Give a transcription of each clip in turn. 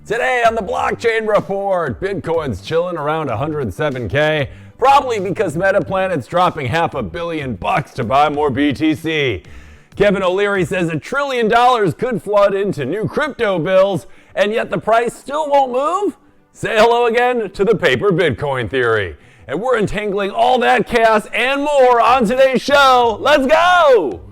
Today on the Blockchain Report, Bitcoin's chilling around 107K, probably because Metaplanet's dropping $500 million to buy more BTC. Kevin O'Leary says $1 trillion could flood into new crypto bills, and yet the price still won't move? Say hello again to the paper Bitcoin theory. And we're entangling all that chaos and more on today's show. Let's go!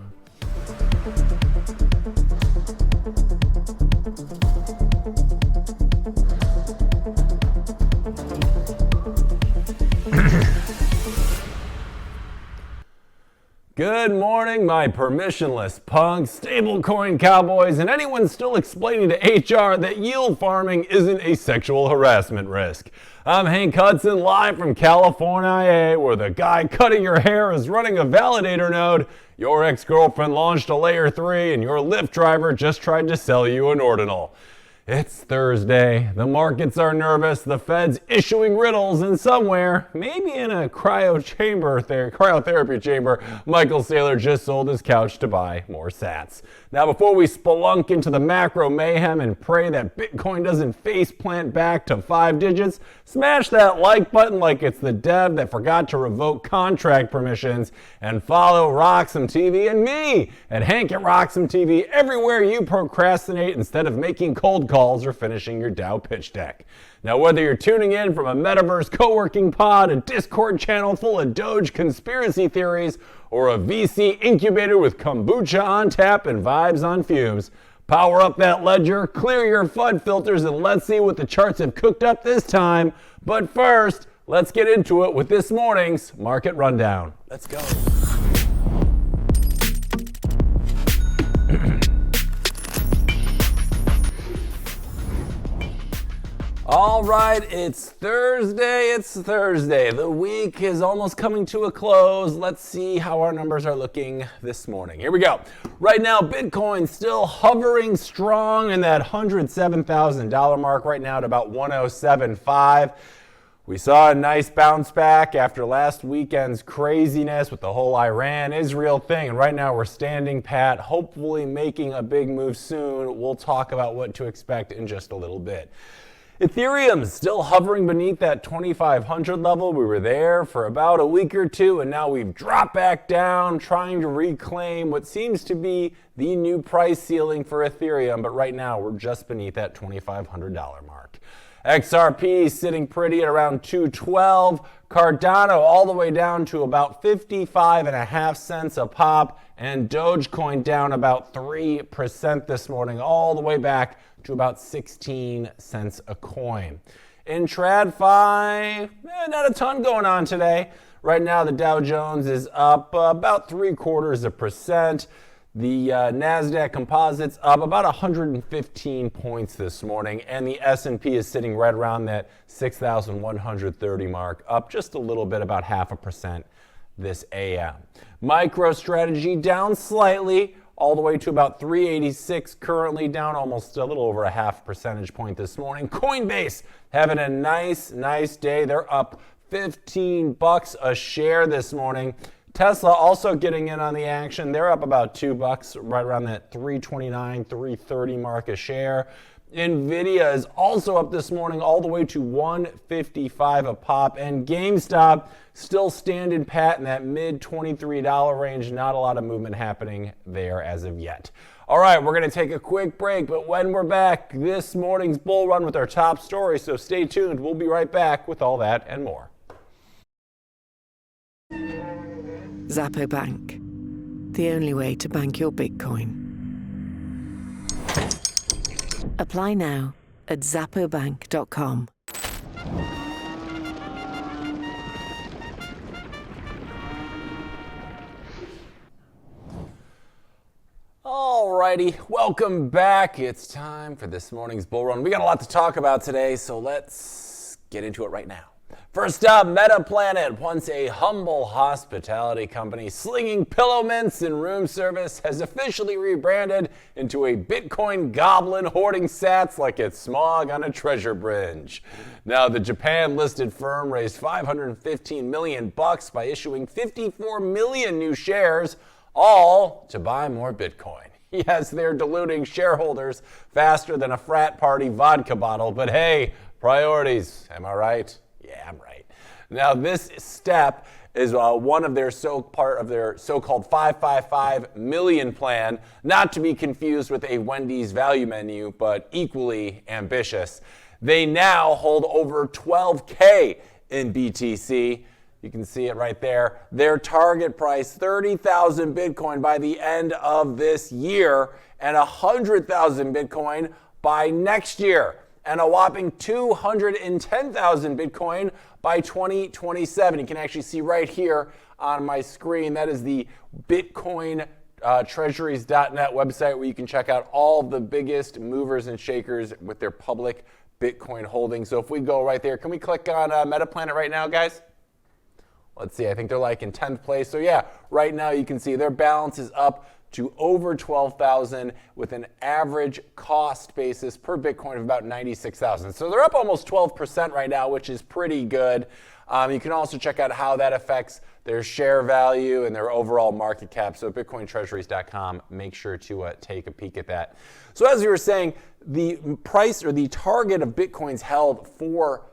Good morning, my permissionless punks, stablecoin cowboys, and anyone still explaining to HR that yield farming isn't a sexual harassment risk. I'm Hank Hudson, live from California, where the guy cutting your hair is running a validator node, your ex-girlfriend launched a layer 3, and your Lyft driver just tried to sell you an ordinal. It's Thursday, the markets are nervous, the Fed's issuing riddles, and somewhere, maybe in a cryotherapy chamber, Michael Saylor just sold his couch to buy more sats. Now before we spelunk into the macro mayhem and pray that Bitcoin doesn't face plant back to 5 digits, smash that like button like it's the dev that forgot to revoke contract permissions, and follow RoxomTV and me at Hank at RoxomTV everywhere you procrastinate instead of making cold calls or finishing your Dow pitch deck. Now, whether you're tuning in from a metaverse co-working pod, a Discord channel full of Doge conspiracy theories, or a VC incubator with kombucha on tap and vibes on fumes, power up that ledger, clear your FUD filters, and let's see what the charts have cooked up this time. But first, let's get into it with this morning's market rundown. Let's go. All right, it's Thursday. The week is almost coming to a close. Let's see how our numbers are looking this morning. Here we go. Right now, Bitcoin still hovering strong in that $107,000 mark right now at about 107.5. We saw a nice bounce back after last weekend's craziness with the whole Iran-Israel thing, and right now we're standing pat, hopefully making a big move soon. We'll talk about what to expect in just a little bit. Ethereum's still hovering beneath that 2,500 level. We were there for about a week or two, and now we've dropped back down, trying to reclaim what seems to be the new price ceiling for Ethereum, but right now we're just beneath that $2,500 mark. XRP sitting pretty at around 212. Cardano all the way down to about 55.5 cents a pop, and Dogecoin down about 3% this morning, all the way back to about 16 cents a coin. In TradFi, not a ton going on today. Right now, the Dow Jones is up about 0.75%. The Nasdaq Composite's up about 115 points this morning, and the S&P is sitting right around that 6,130 mark, up just a little bit, about 0.5% this AM. MicroStrategy down slightly, all the way to about 386, currently down almost a little over a 0.5 percentage point this morning. Coinbase having a nice day. They're up $15 a share this morning. Tesla also getting in on the action. They're up about $2, right around that 329, 330 mark a share. Nvidia is also up this morning all the way to 155 a pop, and GameStop still standing pat in that mid $23 range. Not a lot of movement happening there as of yet. All right, we're going to take a quick break, but when we're back, this morning's bull run with our top story, so stay tuned. We'll be right back with all that and more. Zappo Bank, the only way to bank your Bitcoin. Apply now at zappobank.com. Alrighty, welcome back. It's time for this morning's bull run. We got a lot to talk about today, so let's get into it right now. First up, Metaplanet, once a humble hospitality company slinging pillow mints and room service, has officially rebranded into a Bitcoin goblin hoarding sats like it's smog on a treasure bridge. Now, the Japan-listed firm raised $515 million by issuing 54 million new shares, all to buy more Bitcoin. Yes, they're diluting shareholders faster than a frat party vodka bottle, but hey, priorities, am I right? Yeah, I'm right. Now, this step is one of their part of their so-called 555 million plan, not to be confused with a Wendy's value menu, but equally ambitious. They now hold over 12K in BTC. You can see it right there. Their target price, 30,000 Bitcoin by the end of this year and 100,000 Bitcoin by next year and a whopping 210,000 Bitcoin by 2027. You can actually see right here on my screen, that is the Bitcoin Treasuries.net website where you can check out all the biggest movers and shakers with their public Bitcoin holdings. So if we go right there, can we click on MetaPlanet right now, guys? Let's see, I think they're like in 10th place. So yeah, right now you can see their balance is up to over 12,000 with an average cost basis per Bitcoin of about 96,000. So they're up almost 12% right now, which is pretty good. You can also check out how that affects their share value and their overall market cap. So BitcoinTreasuries.com, make sure to take a peek at that. So as we were saying, the price or the target of Bitcoins held for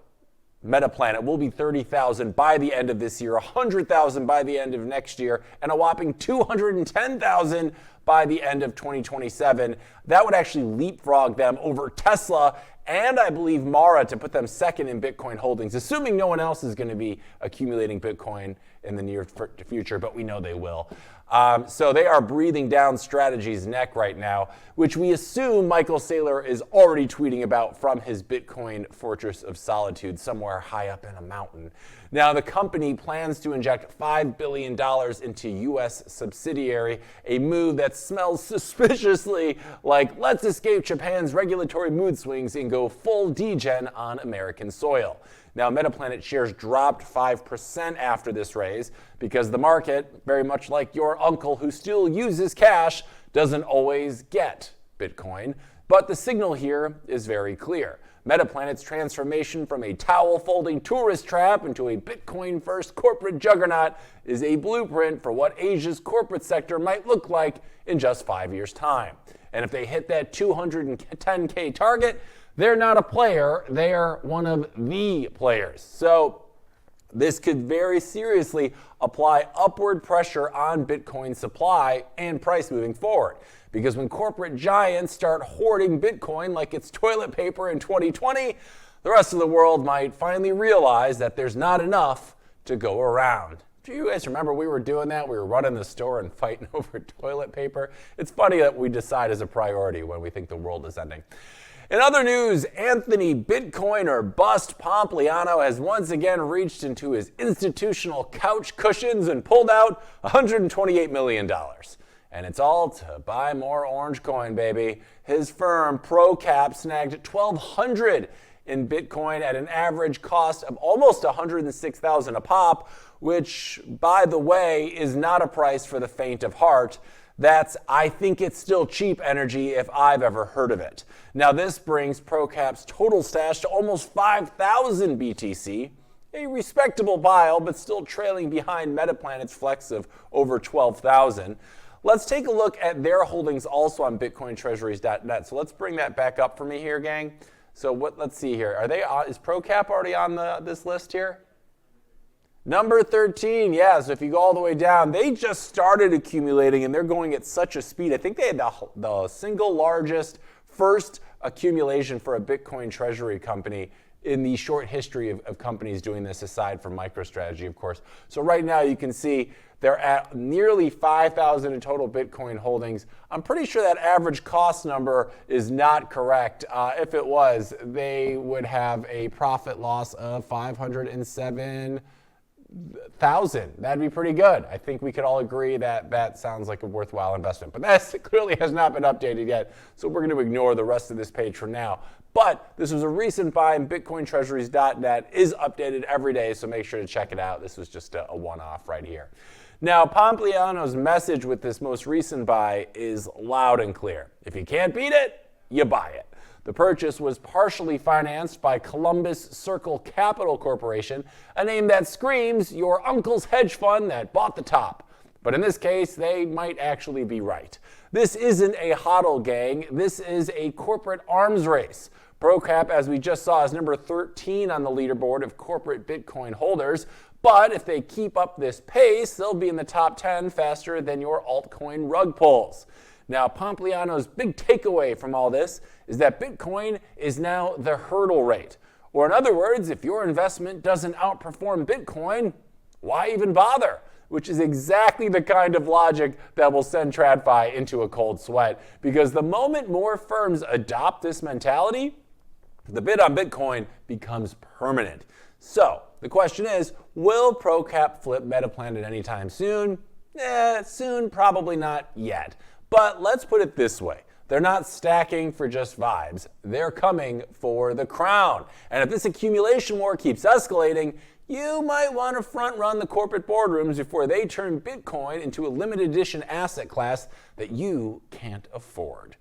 MetaPlanet will be 30,000 by the end of this year, 100,000 by the end of next year, and a whopping 210,000 by the end of 2027. That would actually leapfrog them over Tesla and I believe Mara to put them second in Bitcoin holdings, assuming no one else is going to be accumulating Bitcoin in the near future, but we know they will. So they are breathing down Strategy's neck right now, which we assume Michael Saylor is already tweeting about from his Bitcoin fortress of solitude somewhere high up in a mountain. Now, the company plans to inject $5 billion into U.S. subsidiary, a move that smells suspiciously like let's escape Japan's regulatory mood swings and go full degen on American soil. Now, MetaPlanet shares dropped 5% after this raise because the market, very much like your uncle who still uses cash, doesn't always get Bitcoin. But the signal here is very clear. MetaPlanet's transformation from a towel-folding tourist trap into a Bitcoin-first corporate juggernaut is a blueprint for what Asia's corporate sector might look like in just 5 years' time. And if they hit that 210K target, they're not a player, they're one of the players. So this could very seriously apply upward pressure on Bitcoin supply and price moving forward. Because when corporate giants start hoarding Bitcoin like it's toilet paper in 2020, the rest of the world might finally realize that there's not enough to go around. Do you guys remember we were doing that? We were running the store and fighting over toilet paper. It's funny that we decide as a priority when we think the world is ending. In other news, Anthony Bitcoin or Bust Pompliano has once again reached into his institutional couch cushions and pulled out $128 million. And it's all to buy more orange coin, baby. His firm, ProCaps, snagged 1,200 in Bitcoin at an average cost of almost $106,000 a pop, which, by the way, is not a price for the faint of heart. That's, I think it's still cheap energy if I've ever heard of it. Now, this brings ProCap's total stash to almost 5,000 BTC, a respectable pile, but still trailing behind MetaPlanet's flex of over 12,000. Let's take a look at their holdings also on BitcoinTreasuries.net. So let's bring that back up for me here, gang. So let's see here. Is ProCap already on this list here? Number 13, yeah, so if you go all the way down, they just started accumulating and they're going at such a speed. I think they had the single largest first accumulation for a Bitcoin treasury company in the short history of companies doing this, aside from MicroStrategy, of course. So right now you can see they're at nearly 5,000 in total Bitcoin holdings. I'm pretty sure that average cost number is not correct. If it was, they would have a profit loss of 507,000. That'd be pretty good. I think we could all agree that that sounds like a worthwhile investment. But that clearly has not been updated yet, so we're going to ignore the rest of this page for now. But this was a recent buy, and BitcoinTreasuries.net is updated every day, so make sure to check it out. This was just a one-off right here. Now, Pompliano's message with this most recent buy is loud and clear. If you can't beat it, you buy it. The purchase was partially financed by Columbus Circle Capital Corporation, a name that screams your uncle's hedge fund that bought the top. But in this case, they might actually be right. This isn't a hodl, gang. This is a corporate arms race. ProCap, as we just saw, is number 13 on the leaderboard of corporate Bitcoin holders. But if they keep up this pace, they'll be in the top 10 faster than your altcoin rug pulls. Now, Pompliano's big takeaway from all this is that Bitcoin is now the hurdle rate. Or in other words, if your investment doesn't outperform Bitcoin, why even bother? Which is exactly the kind of logic that will send TradFi into a cold sweat. Because the moment more firms adopt this mentality, the bid on Bitcoin becomes permanent. So the question is, will ProCap flip Metaplanet anytime soon? Soon, probably not yet. But let's put it this way. They're not stacking for just vibes. They're coming for the crown. And if this accumulation war keeps escalating, you might want to front run the corporate boardrooms before they turn Bitcoin into a limited edition asset class that you can't afford.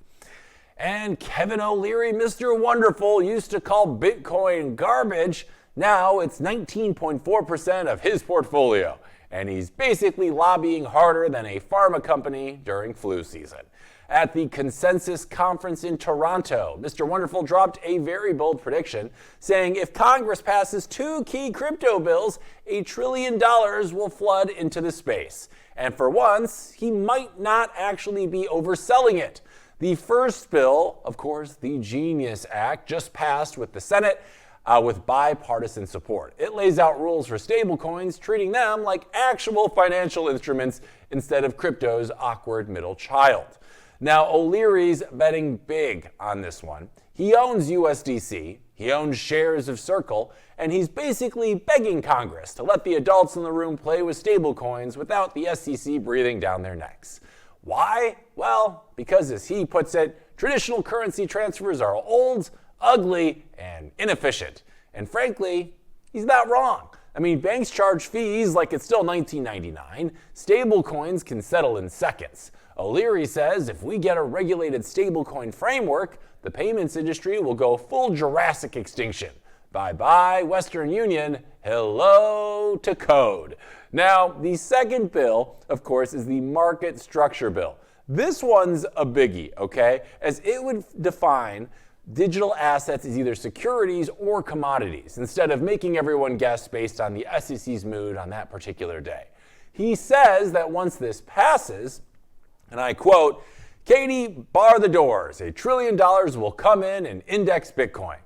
And Kevin O'Leary, Mr. Wonderful, used to call Bitcoin garbage. Now it's 19.4% of his portfolio. And he's basically lobbying harder than a pharma company during flu season. At the Consensus Conference in Toronto, Mr. Wonderful dropped a very bold prediction, saying if Congress passes 2 key crypto bills, $1 trillion will flood into the space. And for once, he might not actually be overselling it. The first bill, of course, the Genius Act, just passed with the Senate with bipartisan support. It lays out rules for stablecoins, treating them like actual financial instruments instead of crypto's awkward middle child. Now, O'Leary's betting big on this one. He owns USDC, he owns shares of Circle, and he's basically begging Congress to let the adults in the room play with stablecoins without the SEC breathing down their necks. Why? Well, because as he puts it, traditional currency transfers are old, ugly, and inefficient. And frankly, he's not wrong. I mean, banks charge fees like it's still 1999. Stablecoins can settle in seconds. O'Leary says if we get a regulated stablecoin framework, the payments industry will go full Jurassic extinction. Bye-bye, Western Union. Hello to code. Now, the second bill, of course, is the market structure bill. This one's a biggie, okay? As it would define digital assets as either securities or commodities, instead of making everyone guess based on the SEC's mood on that particular day. He says that once this passes, and I quote, Katie, bar the doors. $1 trillion will come in and index Bitcoin.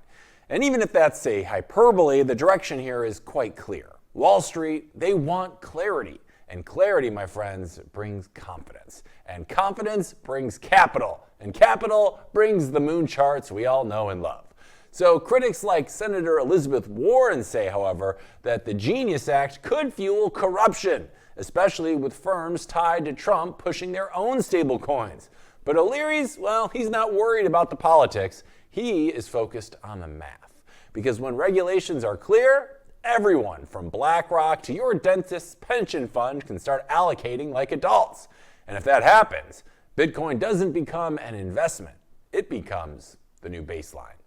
And even if that's a hyperbole, the direction here is quite clear. Wall Street, they want clarity. And clarity, my friends, brings confidence. And confidence brings capital. And capital brings the moon charts we all know and love. So critics like Senator Elizabeth Warren say, however, that the Genius Act could fuel corruption, especially with firms tied to Trump pushing their own stablecoins. But O'Leary's, well, he's not worried about the politics. He is focused on the math. Because when regulations are clear, everyone from BlackRock to your dentist's pension fund can start allocating like adults. And if that happens, Bitcoin doesn't become an investment. It becomes the new baseline.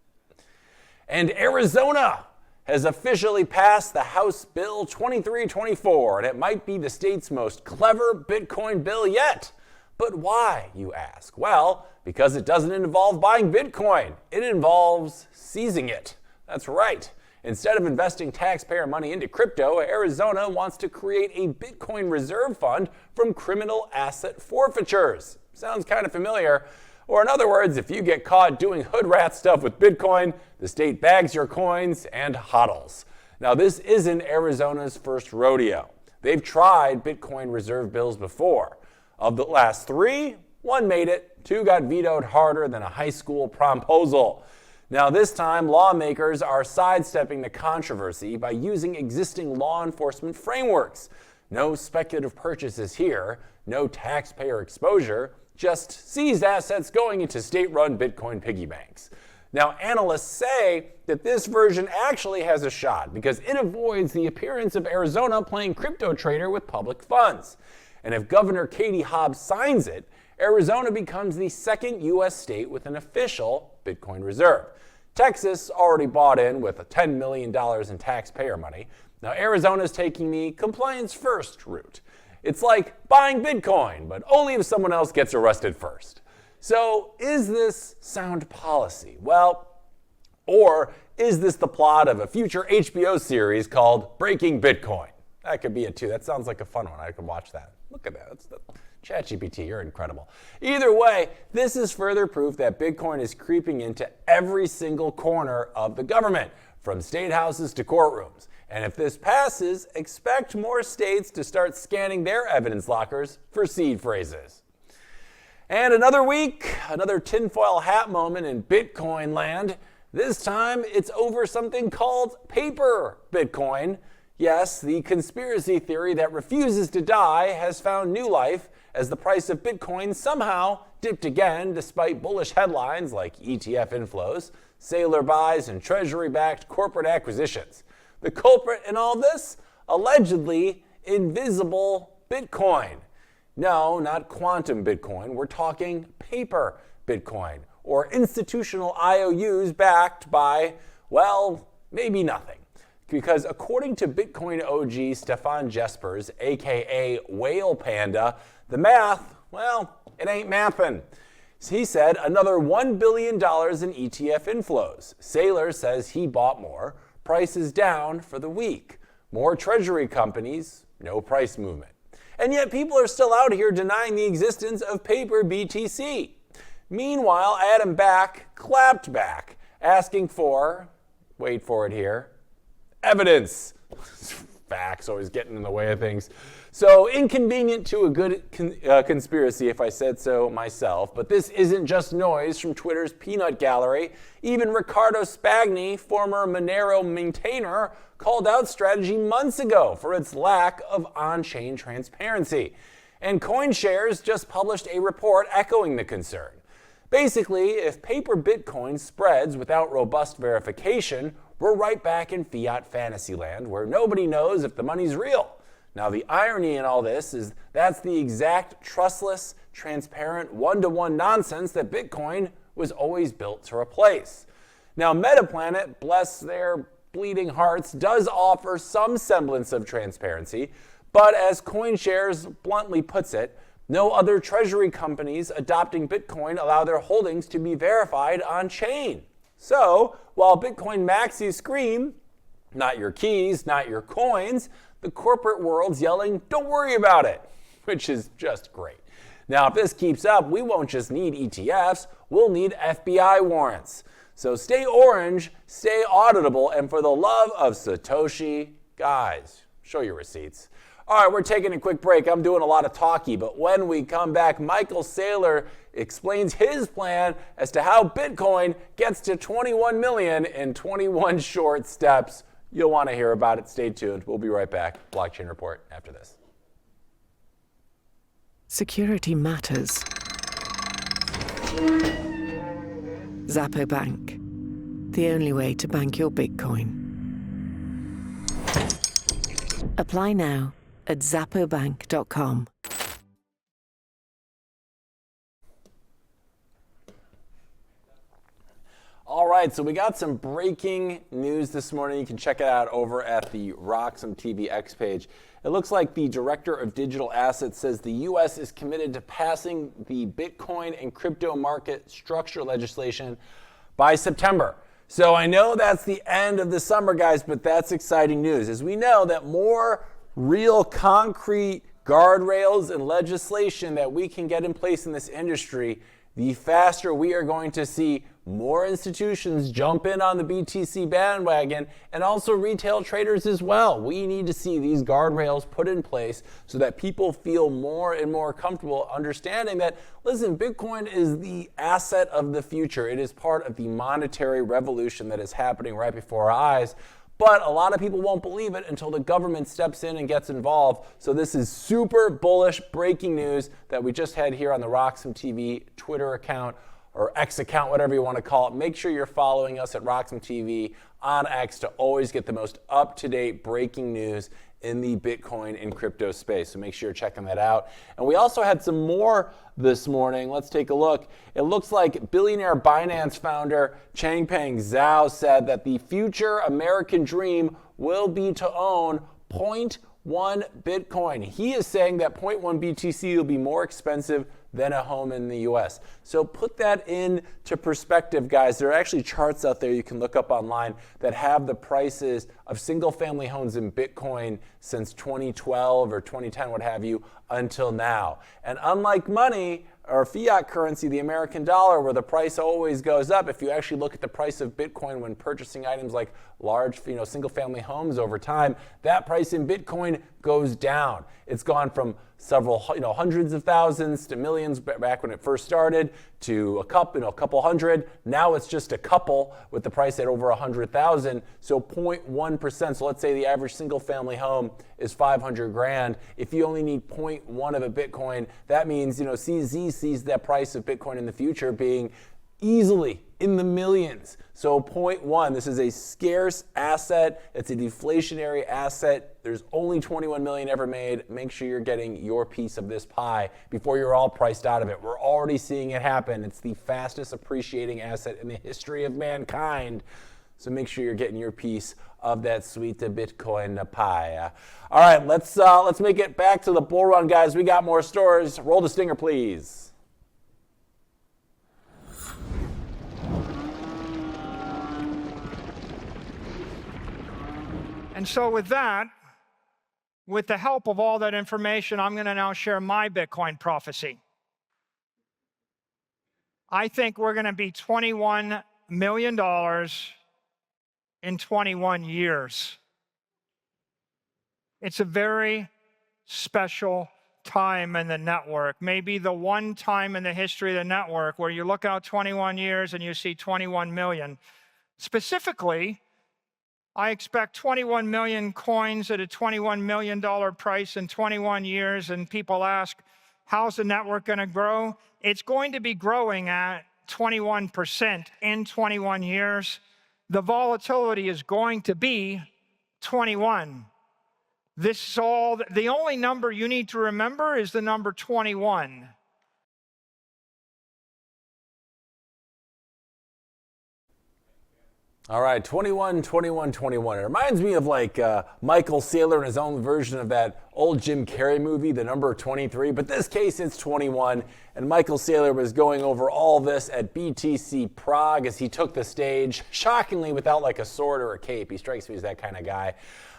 And Arizona has officially passed the House Bill 2324, and it might be the state's most clever Bitcoin bill yet. But why, you ask? Well, because it doesn't involve buying Bitcoin. It involves seizing it. That's right. Instead of investing taxpayer money into crypto, Arizona wants to create a Bitcoin reserve fund from criminal asset forfeitures. Sounds kind of familiar. Or in other words, if you get caught doing hood rat stuff with Bitcoin, the state bags your coins and hodls. Now, this isn't Arizona's first rodeo. They've tried Bitcoin reserve bills before. Of the last 3, 1 made it, 2 got vetoed harder than a high school promposal. Now, this time, lawmakers are sidestepping the controversy by using existing law enforcement frameworks. No speculative purchases here, no taxpayer exposure, just seized assets going into state-run Bitcoin piggy banks. Now, analysts say that this version actually has a shot because it avoids the appearance of Arizona playing crypto trader with public funds. And if Governor Katie Hobbs signs it, Arizona becomes the second U.S. state with an official Bitcoin reserve. Texas already bought in with $10 million in taxpayer money. Now, Arizona's taking the compliance first route. It's like buying Bitcoin, but only if someone else gets arrested first. So is this sound policy? Well, or is this the plot of a future HBO series called Breaking Bitcoin? That could be it too. That sounds like a fun one. I could watch that. Look at that. That's the ChatGPT, you're incredible. Either way, this is further proof that Bitcoin is creeping into every single corner of the government, from state houses to courtrooms. And if this passes, expect more states to start scanning their evidence lockers for seed phrases. And another week, another tinfoil hat moment in Bitcoin land. This time, it's over something called paper Bitcoin. Yes, the conspiracy theory that refuses to die has found new life as the price of Bitcoin somehow dipped again despite bullish headlines like ETF inflows, Saylor buys, and Treasury-backed corporate acquisitions. The culprit in all this? Allegedly invisible Bitcoin. No, not quantum Bitcoin. We're talking paper Bitcoin, or institutional IOUs backed by, well, maybe nothing. Because according to Bitcoin OG Stefan Jespers, aka Whale Panda, the math, well, it ain't mathin'. He said another $1 billion in ETF inflows. Saylor says he bought more. Prices down for the week. More treasury companies, no price movement. And yet people are still out here denying the existence of paper BTC. Meanwhile, Adam Back clapped back, asking for, wait for it here, evidence. Facts always getting in the way of things. So inconvenient to a good conspiracy, if I said so myself. But this isn't just noise from Twitter's peanut gallery. Even Riccardo Spagni, former Monero maintainer, called out Strategy months ago for its lack of on-chain transparency. And CoinShares just published a report echoing the concern. Basically, if paper Bitcoin spreads without robust verification, we're right back in fiat fantasy land where nobody knows if the money's real. Now, the irony in all this is that's the exact trustless, transparent, one-to-one nonsense that Bitcoin was always built to replace. Now, Metaplanet, bless their bleeding hearts, does offer some semblance of transparency, but as CoinShares bluntly puts it, no other treasury companies adopting Bitcoin allow their holdings to be verified on-chain. So, while Bitcoin maxis scream, not your keys, not your coins, the corporate world's yelling, don't worry about it, which is just great. Now, if this keeps up, we won't just need ETFs, we'll need FBI warrants. So stay orange, stay auditable, and for the love of Satoshi, guys, show your receipts. All right, we're taking a quick break. I'm doing a lot of talky, but when we come back, Michael Saylor explains his plan as to how Bitcoin gets to 21 million in 21 short steps. You'll want to hear about it. Stay tuned. We'll be right back. Blockchain Report after this. Security matters. Zappo Bank, the only way to bank your Bitcoin. Apply now at zappobank.com. All right, so we got some breaking news this morning. You can check it out over at the RoxomTV X page. It looks like the Director of Digital Assets says the U.S. is committed to passing the Bitcoin and crypto market structure legislation by September. So I know that's the end of the summer, guys, but that's exciting news. As we know that more real concrete guardrails and legislation that we can get in place in this industry, the faster we are going to see more institutions jump in on the BTC bandwagon, and also retail traders as well. We need to see these guardrails put in place so that people feel more and more comfortable understanding that, listen, Bitcoin is the asset of the future. It is part of the monetary revolution that is happening right before our eyes. But a lot of people won't believe it until the government steps in and gets involved. So this is super bullish breaking news that we just had here on the Roxom TV Twitter account, or X account, whatever you want to call it. Make sure you're following us at Roxom TV on X to always get the most up-to-date breaking news in the Bitcoin and crypto space. So make sure you're checking that out. And we also had some more this morning. Let's take a look. It looks like billionaire Binance founder Changpeng Zhao said that the future American dream will be to own Bitcoin. He is saying that 0.1 BTC will be more expensive than a home in the US. So put that into perspective, guys. There are actually charts out there you can look up online that have the prices of single family homes in Bitcoin since 2012 or 2010, what have you, until now. And unlike money or fiat currency, the American dollar, where the price always goes up, if you actually look at the price of Bitcoin when purchasing items like large, single family homes over time, that price in Bitcoin goes down. It's gone from several, hundreds of thousands to millions back when it first started, to a couple hundred. Now it's just a couple with the price at over 100,000. So 0.1%. So let's say the average single family home is 500 grand. If you only need 0.1 of a Bitcoin, that means, CZ sees that price of Bitcoin in the future being easily in the millions. So 0.1, this is a scarce asset. It's a deflationary asset. There's only 21 million ever made. Make sure you're getting your piece of this pie before you're all priced out of it. We're already seeing it happen. It's the fastest appreciating asset in the history of mankind. So make sure you're getting your piece of that sweet Bitcoin pie. All right, let's make it back to the bull run, guys. We got more stories. Roll the stinger, please. And so with that, with the help of all that information, I'm going to now share my Bitcoin prophecy. I think we're going to be $21 million in 21 years. It's a very special time in the network, maybe the one time in the history of the network where you look out 21 years and you see 21 million. Specifically, I expect 21 million coins at a $21 million price in 21 years, and people ask, how's the network going to grow? It's going to be growing at 21% in 21 years. The volatility is going to be 21. This is all, the only number you need to remember is the number 21. All right, 21, 21, 21. It reminds me of Michael Saylor in his own version of that old Jim Carrey movie, The Number 23. But this case, it's 21. And Michael Saylor was going over all this at BTC Prague as he took the stage, shockingly without a sword or a cape. He strikes me as that kind of guy.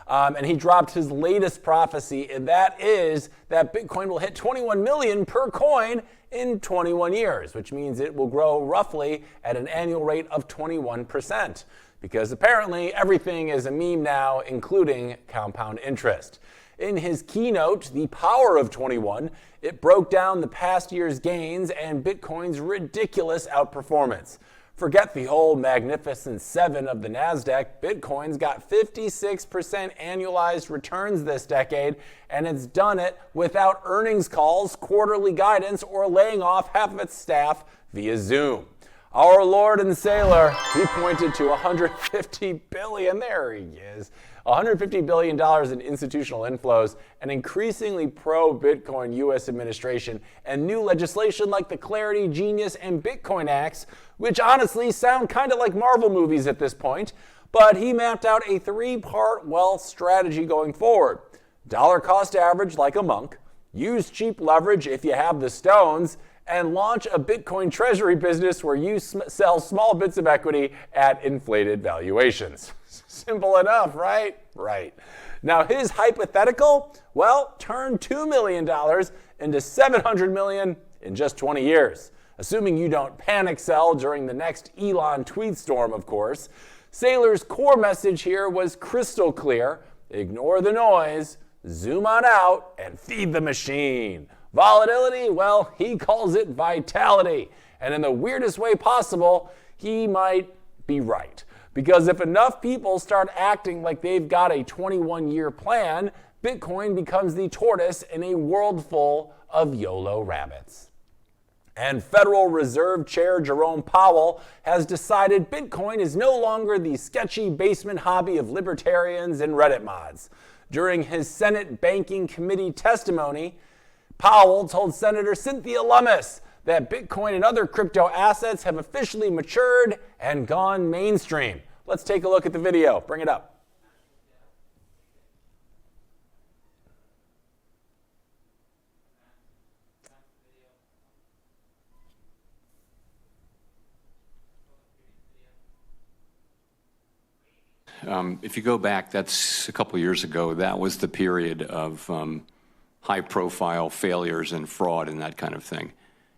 And he dropped his latest prophecy, and that is that Bitcoin will hit 21 million per coin in 21 years, which means it will grow roughly at an annual rate of 21%, because apparently everything is a meme now, including compound interest. In his keynote, The Power of 21, it broke down the past year's gains and Bitcoin's ridiculous outperformance. Forget the whole magnificent 7 of the Nasdaq. Bitcoin's got 56% annualized returns this decade, and it's done it without earnings calls, quarterly guidance, or laying off half of its staff via Zoom. Our Lord and Sailor, he pointed to $150 billion, there he is, $150 billion in institutional inflows, an increasingly pro-Bitcoin U.S. administration, and new legislation like the Clarity, Genius, and Bitcoin Acts, which honestly sound kind of like Marvel movies at this point. But he mapped out a 3-part wealth strategy going forward. Dollar cost average like a monk, use cheap leverage if you have the stones, and launch a Bitcoin treasury business where you sell small bits of equity at inflated valuations. Simple enough, right? Right. Now his hypothetical, turn $2 million into $700 million in just 20 years. Assuming you don't panic sell during the next Elon tweet storm, of course. Saylor's core message here was crystal clear. Ignore the noise, zoom on out, and feed the machine. Volatility, he calls it vitality. And in the weirdest way possible, he might be right. Because if enough people start acting like they've got a 21-year plan, Bitcoin becomes the tortoise in a world full of YOLO rabbits. And Federal Reserve Chair Jerome Powell has decided Bitcoin is no longer the sketchy basement hobby of libertarians and Reddit mods. During his Senate Banking Committee testimony, Powell told Senator Cynthia Lummis that Bitcoin and other crypto assets have officially matured and gone mainstream. Let's take a look at the video. Bring it up. if you go back, that's a couple of years ago, that was the period of high-profile failures and fraud and that kind of thing.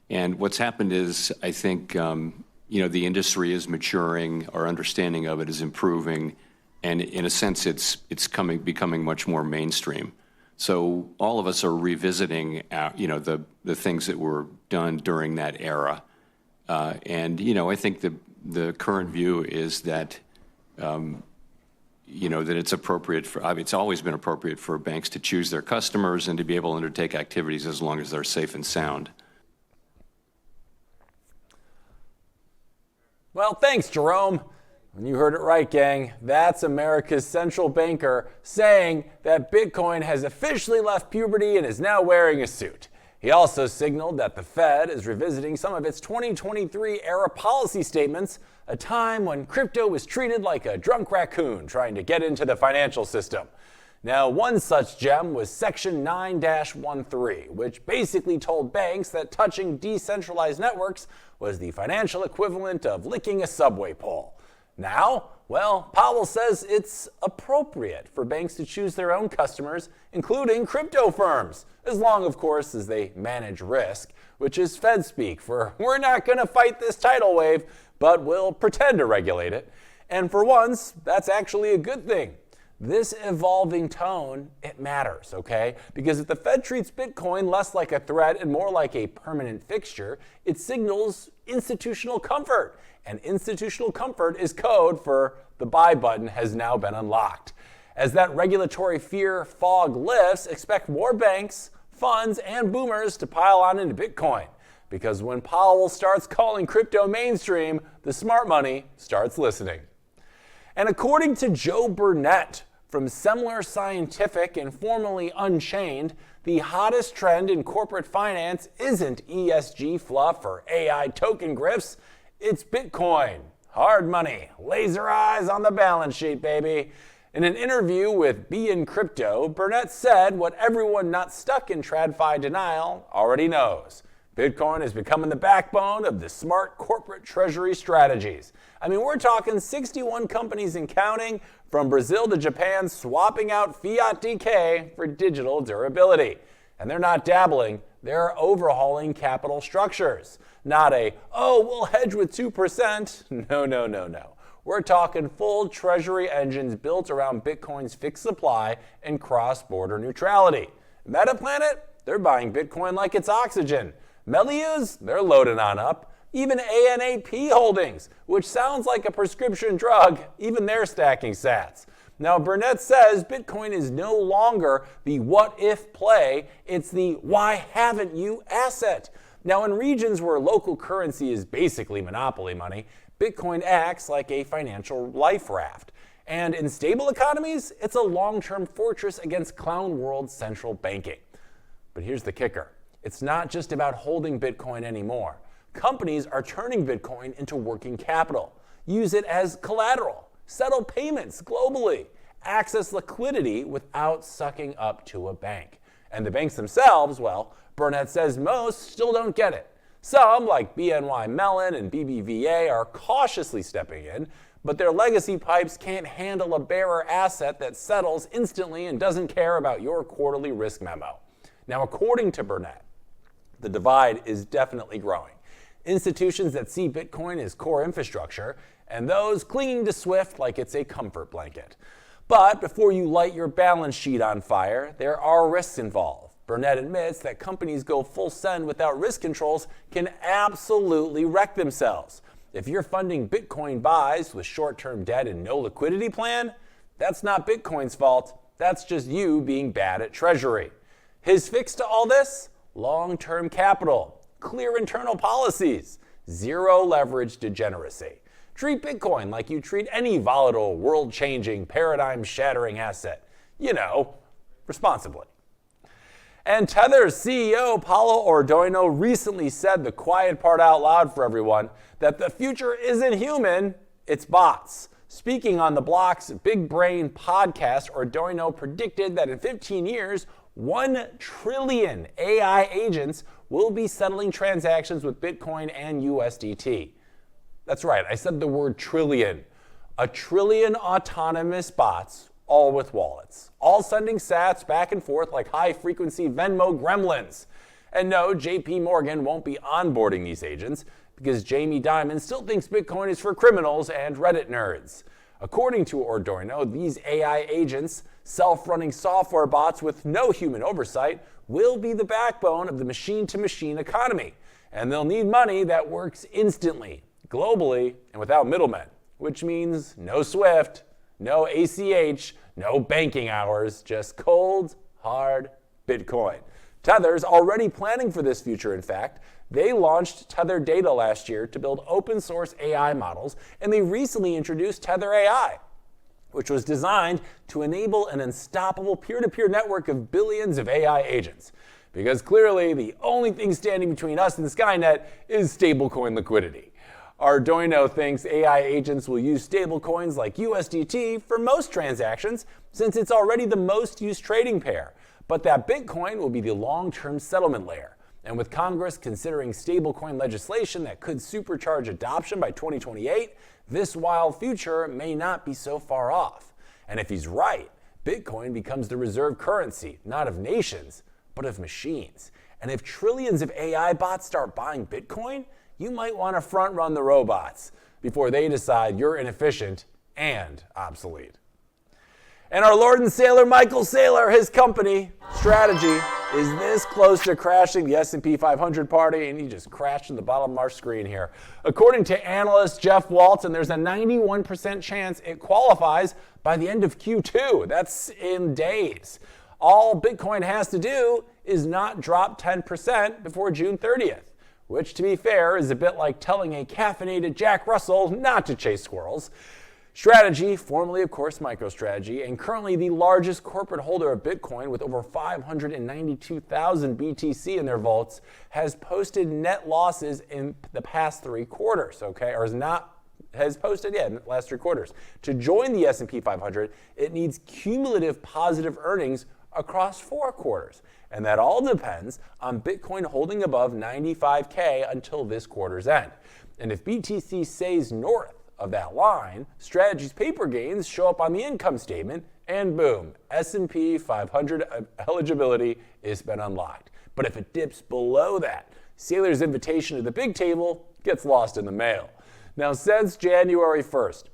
And what's happened is, I think, the industry is maturing, our understanding of it is improving, and in a sense, it's becoming much more mainstream. So all of us are revisiting, the things that were done during that era. And I think the current view is that, that it's appropriate it's always been appropriate for banks to choose their customers and to be able to undertake activities as long as they're safe and sound. Well, thanks, Jerome. And you heard it right, gang. That's America's central banker saying that Bitcoin has officially left puberty and is now wearing a suit. He also signaled that the Fed is revisiting some of its 2023-era policy statements, a time when crypto was treated like a drunk raccoon trying to get into the financial system. Now, one such gem was Section 9-13, which basically told banks that touching decentralized networks was the financial equivalent of licking a subway pole. Now, well, Powell says it's appropriate for banks to choose their own customers, including crypto firms, as long, of course, as they manage risk, which is Fed speak for we're not going to fight this tidal wave, but we'll pretend to regulate it. And for once, that's actually a good thing. This evolving tone, it matters, okay? Because if the Fed treats Bitcoin less like a threat and more like a permanent fixture, it signals institutional comfort. And institutional comfort is code for the buy button has now been unlocked. As that regulatory fear fog lifts, expect more banks, funds, and boomers to pile on into Bitcoin. Because when Powell starts calling crypto mainstream, the smart money starts listening. And according to Joe Burnett from Semler Scientific and formerly Unchained, the hottest trend in corporate finance isn't ESG fluff or AI token grifts, it's Bitcoin. Hard money, laser eyes on the balance sheet, baby. In an interview with Be in Crypto, Burnett said what everyone not stuck in TradFi denial already knows. Bitcoin is becoming the backbone of the smart corporate treasury strategies. I mean, we're talking 61 companies and counting, from Brazil to Japan, swapping out fiat DK for digital durability. And they're not dabbling, they're overhauling capital structures. Not we'll hedge with 2%. No. We're talking full treasury engines built around Bitcoin's fixed supply and cross-border neutrality. Metaplanet, they're buying Bitcoin like it's oxygen. Melius, they're loading on up. Even ANAP Holdings, which sounds like a prescription drug, even they're stacking sats. Now, Burnett says Bitcoin is no longer the what-if play, it's the why haven't you asset. Now, in regions where local currency is basically monopoly money, Bitcoin acts like a financial life raft. And in stable economies, it's a long-term fortress against clown world central banking. But here's the kicker. It's not just about holding Bitcoin anymore. Companies are turning Bitcoin into working capital, use it as collateral, settle payments globally, access liquidity without sucking up to a bank. And the banks themselves, well, Burnett says most still don't get it. Some, like BNY Mellon and BBVA, are cautiously stepping in, but their legacy pipes can't handle a bearer asset that settles instantly and doesn't care about your quarterly risk memo. Now, according to Burnett, the divide is definitely growing. Institutions that see Bitcoin as core infrastructure, and those clinging to Swift like it's a comfort blanket. But before you light your balance sheet on fire, there are risks involved. Burnett admits that companies go full send without risk controls can absolutely wreck themselves. If you're funding Bitcoin buys with short-term debt and no liquidity plan, that's not Bitcoin's fault. That's just you being bad at treasury. His fix to all this? Long-term capital, clear internal policies, zero leverage degeneracy. Treat Bitcoin like you treat any volatile, world-changing, paradigm-shattering asset. Responsibly. And Tether's CEO, Paulo Ardoino, recently said the quiet part out loud for everyone, that the future isn't human, it's bots. Speaking on the Block's Big Brain podcast, Ardoino predicted that in 15 years, 1 trillion AI agents will be settling transactions with Bitcoin and USDT. That's right, I said the word trillion. 1 trillion autonomous bots, all with wallets, all sending sats back and forth like high-frequency Venmo gremlins. And no, JP Morgan won't be onboarding these agents because Jamie Dimon still thinks Bitcoin is for criminals and Reddit nerds. According to Arduino, these AI agents, self-running software bots with no human oversight, will be the backbone of the machine-to-machine economy. And they'll need money that works instantly, globally, and without middlemen, which means no SWIFT, no ACH, no banking hours, just cold, hard Bitcoin. Tether's already planning for this future, in fact. They launched Tether Data last year to build open source AI models, and they recently introduced Tether AI, which was designed to enable an unstoppable peer-to-peer network of billions of AI agents. Because clearly, the only thing standing between us and Skynet is stablecoin liquidity. Arduino thinks AI agents will use stablecoins like USDT for most transactions, since it's already the most used trading pair, but that Bitcoin will be the long-term settlement layer. And with Congress considering stablecoin legislation that could supercharge adoption by 2028, this wild future may not be so far off. And if he's right, Bitcoin becomes the reserve currency, not of nations, but of machines. And if trillions of AI bots start buying Bitcoin, you might want to front-run the robots before they decide you're inefficient and obsolete. And our Lord and Sailor Michael Saylor, his company, Strategy, is this close to crashing the S&P 500 party, and he just crashed in the bottom of our screen here. According to analyst Jeff Walton, there's a 91% chance it qualifies by the end of Q2. That's in days. All Bitcoin has to do is not drop 10% before June 30th, which, to be fair, is a bit like telling a caffeinated Jack Russell not to chase squirrels. Strategy, formerly of course MicroStrategy, and currently the largest corporate holder of Bitcoin with over 592,000 BTC in their vaults, has posted net losses in the past 3 quarters, okay? Or has posted, in the last 3 quarters. To join the S&P 500, it needs cumulative positive earnings across 4 quarters. And that all depends on Bitcoin holding above 95K until this quarter's end. And if BTC stays north of that line, Strategy's paper gains show up on the income statement, and boom, S&P 500 eligibility has been unlocked. But if it dips below that, Saylor's invitation to the big table gets lost in the mail. Now, since January 1st,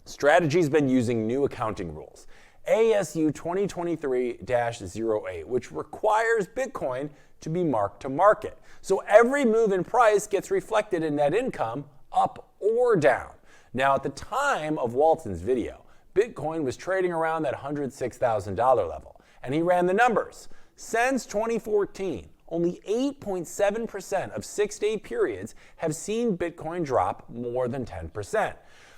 Strategy's been using new accounting rules, ASU 2023-08, which requires Bitcoin to be marked to market. So every move in price gets reflected in net income, up or down. Now, at the time of Walton's video, Bitcoin was trading around that $106,000 level, and he ran the numbers. Since 2014, only 8.7% of 6-day periods have seen Bitcoin drop more than 10%,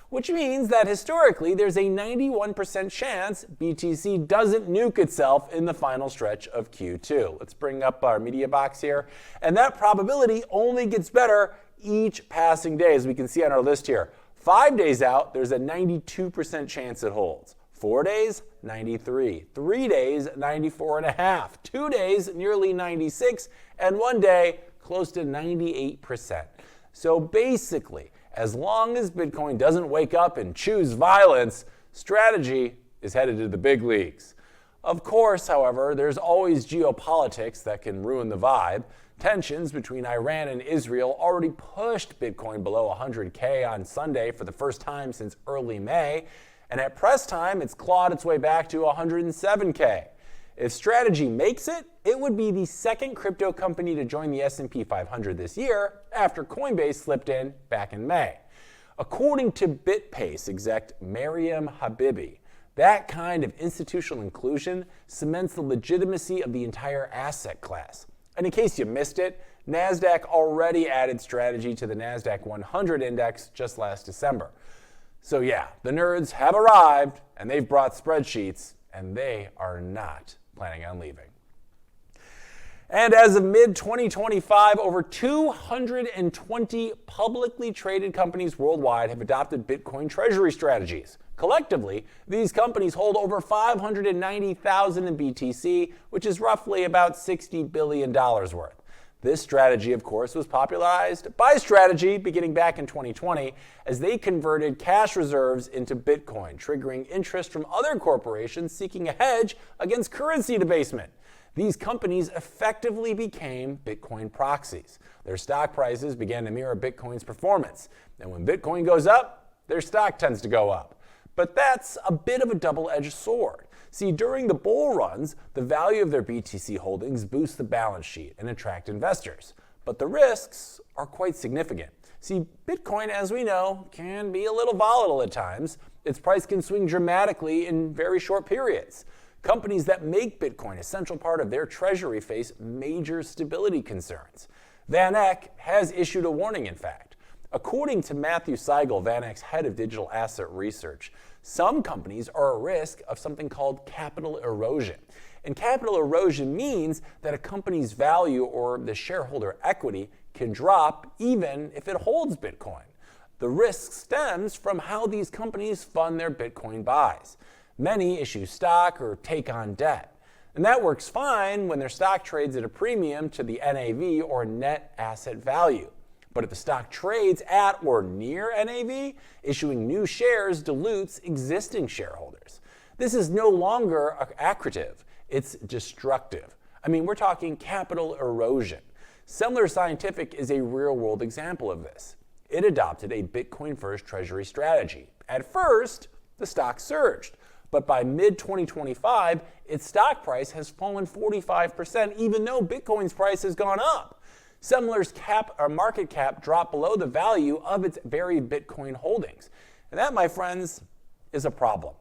which means that historically there's a 91% chance BTC doesn't nuke itself in the final stretch of Q2. Let's bring up our media box here, and that probability only gets better each passing day, as we can see on our list here. 5 days out, there's a 92% chance it holds. 4 days, 93. 3 days, 94.5. 2 days, nearly 96. And 1 day, close to 98%. So basically, as long as Bitcoin doesn't wake up and choose violence, Strategy is headed to the big leagues. Of course, however, there's always geopolitics that can ruin the vibe. Tensions between Iran and Israel already pushed Bitcoin below 100K on Sunday for the first time since early May, and at press time, it's clawed its way back to 107K. If Strategy makes it, it would be the second crypto company to join the S&P 500 this year, after Coinbase slipped in back in May. According to BitPace exec Mariam Habibi, that kind of institutional inclusion cements the legitimacy of the entire asset class. And in case you missed it, Nasdaq already added Strategy to the Nasdaq 100 index just last December. So yeah, the nerds have arrived, and they've brought spreadsheets, and they are not planning on leaving. And as of mid-2025, over 220 publicly traded companies worldwide have adopted Bitcoin Treasury strategies. Collectively, these companies hold over 590,000 in BTC, which is roughly about $60 billion worth. This strategy, of course, was popularized by Strategy beginning back in 2020 as they converted cash reserves into Bitcoin, triggering interest from other corporations seeking a hedge against currency debasement. These companies effectively became Bitcoin proxies. Their stock prices began to mirror Bitcoin's performance. And when Bitcoin goes up, their stock tends to go up. But that's a bit of a double-edged sword. See, during the bull runs, the value of their BTC holdings boosts the balance sheet and attract investors. But the risks are quite significant. See, Bitcoin, as we know, can be a little volatile at times. Its price can swing dramatically in very short periods. Companies that make Bitcoin a central part of their treasury face major stability concerns. Van Eck has issued a warning, in fact. According to Matthew Seigel, Van Eck's head of digital asset research, some companies are at risk of something called capital erosion. And capital erosion means that a company's value or the shareholder equity can drop even if it holds Bitcoin. The risk stems from how these companies fund their Bitcoin buys. Many issue stock or take on debt. And that works fine when their stock trades at a premium to the NAV or net asset value. But if the stock trades at or near NAV, issuing new shares dilutes existing shareholders. This is no longer accretive, it's destructive. I mean, we're talking capital erosion. Semler Scientific is a real-world example of this. It adopted a Bitcoin-first treasury strategy. At first, the stock surged, but by mid-2025, its stock price has fallen 45%, even though Bitcoin's price has gone up. Semler's market cap dropped below the value of its very Bitcoin holdings. And that, my friends, is a problem.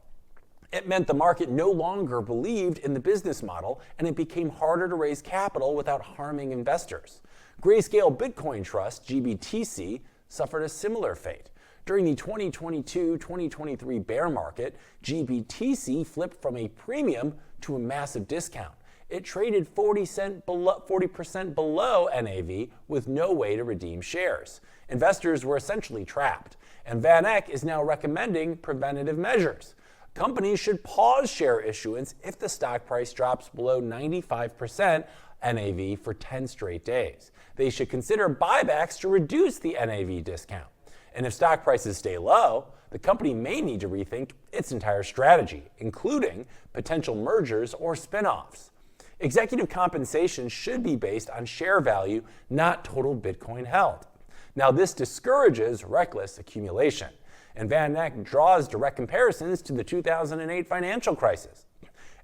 It meant the market no longer believed in the business model, and it became harder to raise capital without harming investors. Grayscale Bitcoin Trust, GBTC, suffered a similar fate. During the 2022-2023 bear market, GBTC flipped from a premium to a massive discount. It traded 40% below NAV with no way to redeem shares. Investors were essentially trapped, and Van Eck is now recommending preventative measures. Companies should pause share issuance if the stock price drops below 95% NAV for 10 straight days. They should consider buybacks to reduce the NAV discount. And if stock prices stay low, the company may need to rethink its entire strategy, including potential mergers or spin-offs. Executive compensation should be based on share value, not total Bitcoin held. Now, this discourages reckless accumulation, and Van Eck draws direct comparisons to the 2008 financial crisis.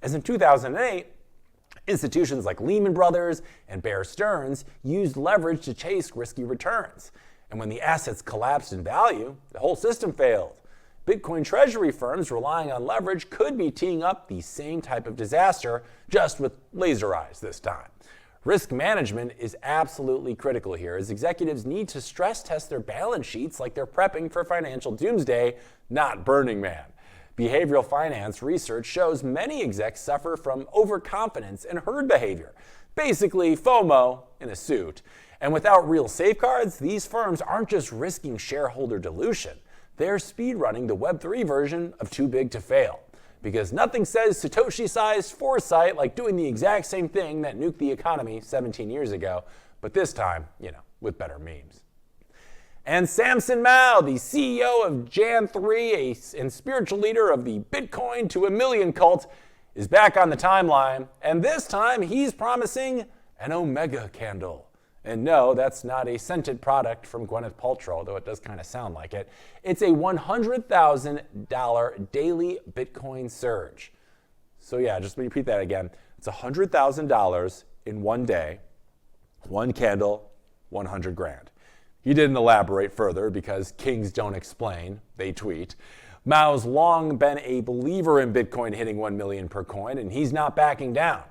As in 2008, institutions like Lehman Brothers and Bear Stearns used leverage to chase risky returns. And when the assets collapsed in value, the whole system failed. Bitcoin treasury firms relying on leverage could be teeing up the same type of disaster, just with laser eyes this time. Risk management is absolutely critical here, as executives need to stress test their balance sheets like they're prepping for financial doomsday, not Burning Man. Behavioral finance research shows many execs suffer from overconfidence and herd behavior, basically FOMO in a suit. And without real safeguards, these firms aren't just risking shareholder dilution. They're speedrunning the Web3 version of too big to fail. Because nothing says Satoshi-sized foresight like doing the exact same thing that nuked the economy 17 years ago, but this time, with better memes. And Samson Mow, the CEO of Jan3 and spiritual leader of the Bitcoin to a million cult, is back on the timeline, and this time he's promising an Omega candle. And no, that's not a scented product from Gwyneth Paltrow, though it does kind of sound like it. It's a $100,000 daily Bitcoin surge. So yeah, just let me repeat that again. It's $100,000 in one day, one candle, 100 grand. He didn't elaborate further because kings don't explain, they tweet. Mao's long been a believer in Bitcoin hitting 1 million per coin, and he's not backing down.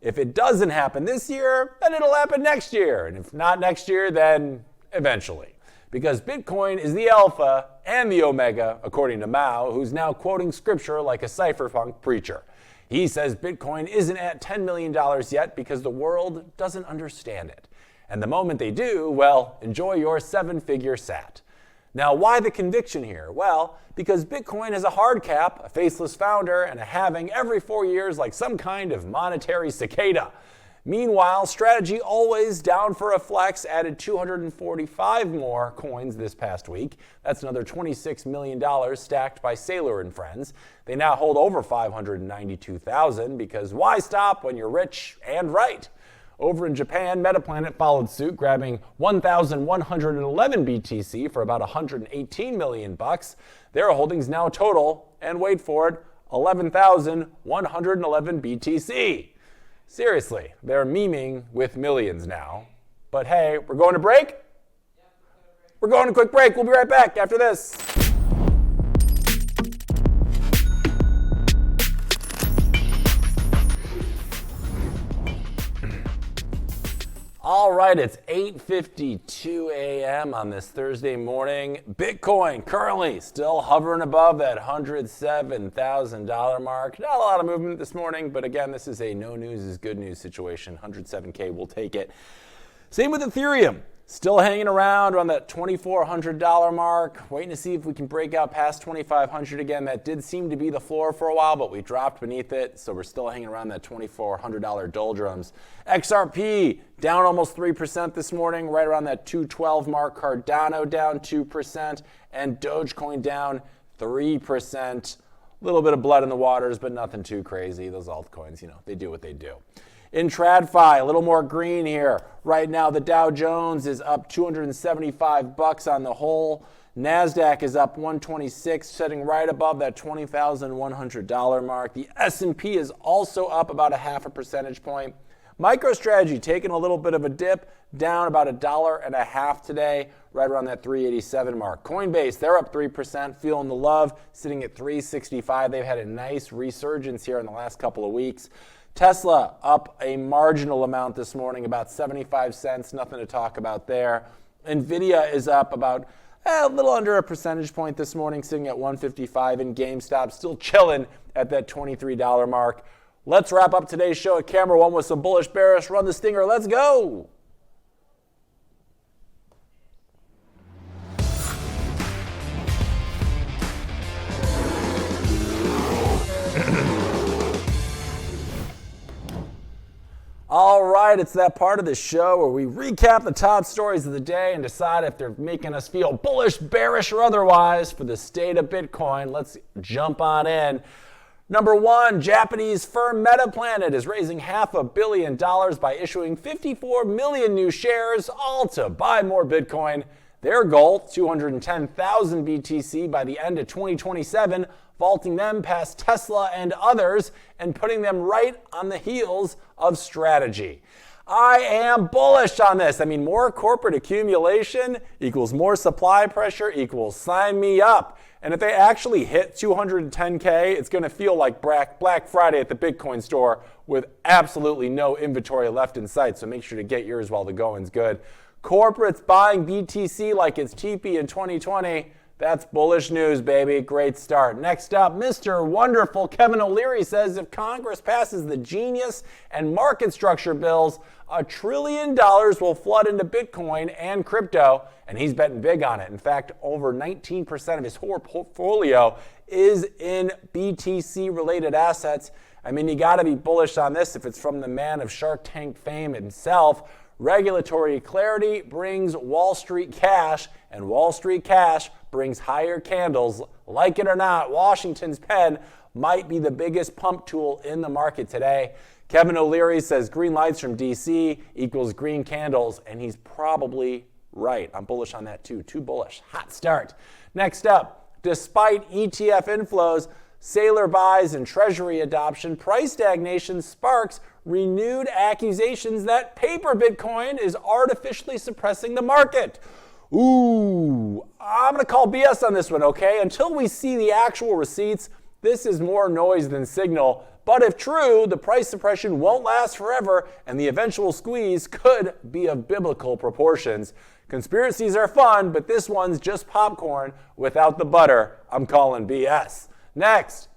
If it doesn't happen this year, then it'll happen next year. And if not next year, then eventually. Because Bitcoin is the alpha and the omega, according to Mao, who's now quoting scripture like a cypherpunk preacher. He says Bitcoin isn't at $10 million yet because the world doesn't understand it. And the moment they do, well, enjoy your 7-figure sat. Now, why the conviction here? Well, because Bitcoin has a hard cap, a faceless founder, and a halving every 4 years like some kind of monetary cicada. Meanwhile, Strategy, always down for a flex, added 245 more coins this past week. That's another $26 million stacked by Saylor and friends. They now hold over 592,000 because why stop when you're rich and right? Over in Japan, Metaplanet followed suit, grabbing 1,111 BTC for about 118 million bucks. Their holdings now total, and wait for it, 11,111 BTC. Seriously, they're memeing with millions now. But hey, we're going to break? We're going to a quick break. We'll be right back after this. All right, it's 8:52 a.m. on this Thursday morning. Bitcoin currently still hovering above that $107,000 mark. Not a lot of movement this morning, but again, this is a no news is good news situation. 107K, we'll take it. Same with Ethereum. Still hanging around that $2,400 mark, waiting to see if we can break out past $2,500 again. That did seem to be the floor for a while, but we dropped beneath it, so we're still hanging around that $2,400 doldrums. XRP down almost 3% this morning, right around that 212 mark. Cardano down 2%, and Dogecoin down 3%. A little bit of blood in the waters, but nothing too crazy. Those altcoins, they do what they do. In TradFi, a little more green here. Right now, the Dow Jones is up 275 bucks on the whole. Nasdaq is up 126, sitting right above that $20,100 mark. The S&P is also up about a half a percentage point. MicroStrategy taking a little bit of a dip, down about $1.50 today, right around that 387 mark. Coinbase, they're up 3%, feeling the love, sitting at 365. They've had a nice resurgence here in the last couple of weeks. Tesla up a marginal amount this morning, about 75 cents, nothing to talk about there. Nvidia is up about a little under a percentage point this morning, sitting at 155, and GameStop still chilling at that $23 mark. Let's wrap up today's show at camera one with some bullish bearish. Run the stinger, let's go. All right, it's that part of the show where we recap the top stories of the day and decide if they're making us feel bullish, bearish, or otherwise for the state of Bitcoin. Let's jump on in. Number one, Japanese firm Metaplanet is raising $500 million by issuing 54 million new shares, all to buy more Bitcoin. Their goal, 210,000 BTC by the end of 2027, vaulting them past Tesla and others and putting them right on the heels of Strategy. I am bullish on this. More corporate accumulation equals more supply pressure equals sign me up. And if they actually hit 210K, it's going to feel like Black Friday at the Bitcoin store with absolutely no inventory left in sight. So make sure to get yours while the going's good. Corporates buying BTC like it's cheapy in 2020. That's bullish news, baby. Great start. Next up, Mr. Wonderful Kevin O'Leary says if Congress passes the Genius and market structure bills, $1 trillion will flood into Bitcoin and crypto, and he's betting big on it. In fact, over 19% of his whole portfolio is in BTC-related assets. You got to be bullish on this if it's from the man of Shark Tank fame himself. Regulatory clarity brings Wall Street cash, and Wall Street cash brings higher candles. Like it or not, Washington's pen might be the biggest pump tool in the market today. Kevin O'Leary says green lights from DC equals green candles, and he's probably right. I'm bullish on that too. Too bullish. Hot start. Next up, despite ETF inflows, Saylor buys and Treasury adoption, price stagnation sparks renewed accusations that paper Bitcoin is artificially suppressing the market. Ooh, I'm going to call BS on this one, okay? Until we see the actual receipts, this is more noise than signal. But if true, the price suppression won't last forever, and the eventual squeeze could be of biblical proportions. Conspiracies are fun, but this one's just popcorn without the butter. I'm calling BS. Next,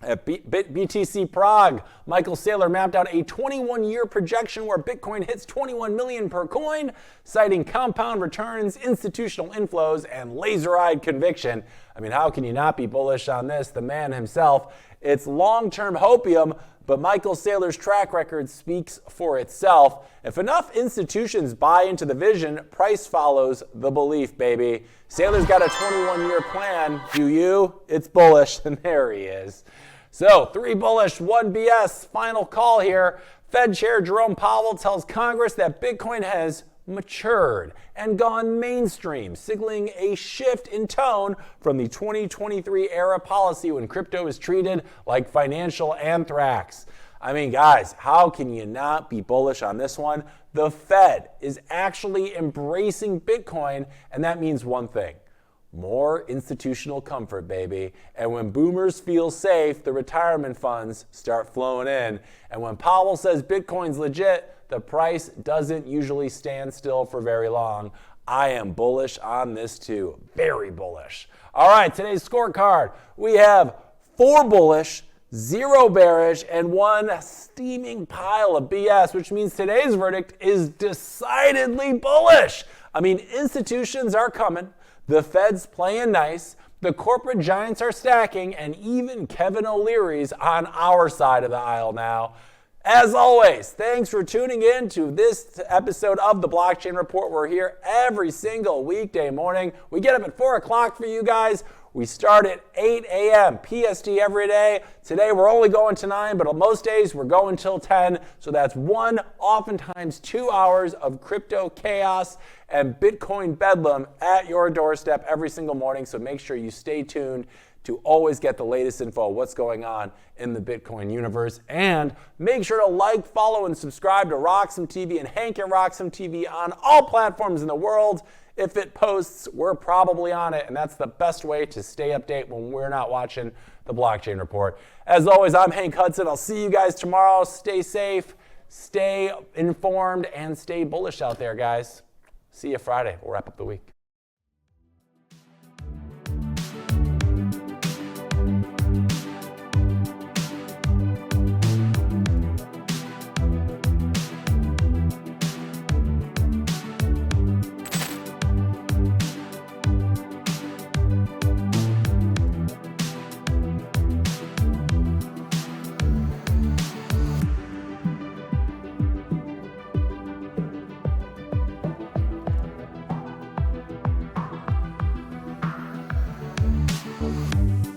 at BTC Prague, Michael Saylor mapped out a 21-year projection where Bitcoin hits 21 million per coin, citing compound returns, institutional inflows, and laser-eyed conviction. I mean, how can you not be bullish on this? The man himself. It's long-term hopium, but Michael Saylor's track record speaks for itself. If enough institutions buy into the vision, price follows the belief, baby. Saylor's got a 21-year plan. Do you? It's bullish, and there he is. So, 3 bullish, 1 BS. Final call here. Fed Chair Jerome Powell tells Congress that Bitcoin has matured and gone mainstream, signaling a shift in tone from the 2023 era policy when crypto is treated like financial anthrax. I mean, guys, how can you not be bullish on this one? The Fed is actually embracing Bitcoin, and that means one thing: more institutional comfort, baby. And when boomers feel safe, the retirement funds start flowing in. And when Powell says Bitcoin's legit, the price doesn't usually stand still for very long. I am bullish on this too. Very bullish. All right, today's scorecard. We have 4 bullish, 0 bearish, and 1 steaming pile of BS, which means today's verdict is decidedly bullish. I mean, institutions are coming. The Fed's playing nice. The corporate giants are stacking, and even Kevin O'Leary's on our side of the aisle now. As always, thanks for tuning in to this episode of the Blockchain Report. We're here every single weekday morning. We get up at 4 o'clock for you guys. We start at 8 a.m. PST every day. Today we're only going to 9, but on most days we're going till 10. So that's 1, oftentimes 2 hours of crypto chaos and Bitcoin bedlam at your doorstep every single morning. So make sure you stay tuned to always get the latest info, what's going on in the Bitcoin universe. And make sure to like, follow, and subscribe to Roxom TV and Hank at Roxom TV on all platforms in the world. If it posts, we're probably on it, and that's the best way to stay updated when we're not watching the Blockchain Report. As always, I'm Hank Hudson. I'll see you guys tomorrow. Stay safe, stay informed, and stay bullish out there, guys. See you Friday. We'll wrap up the week.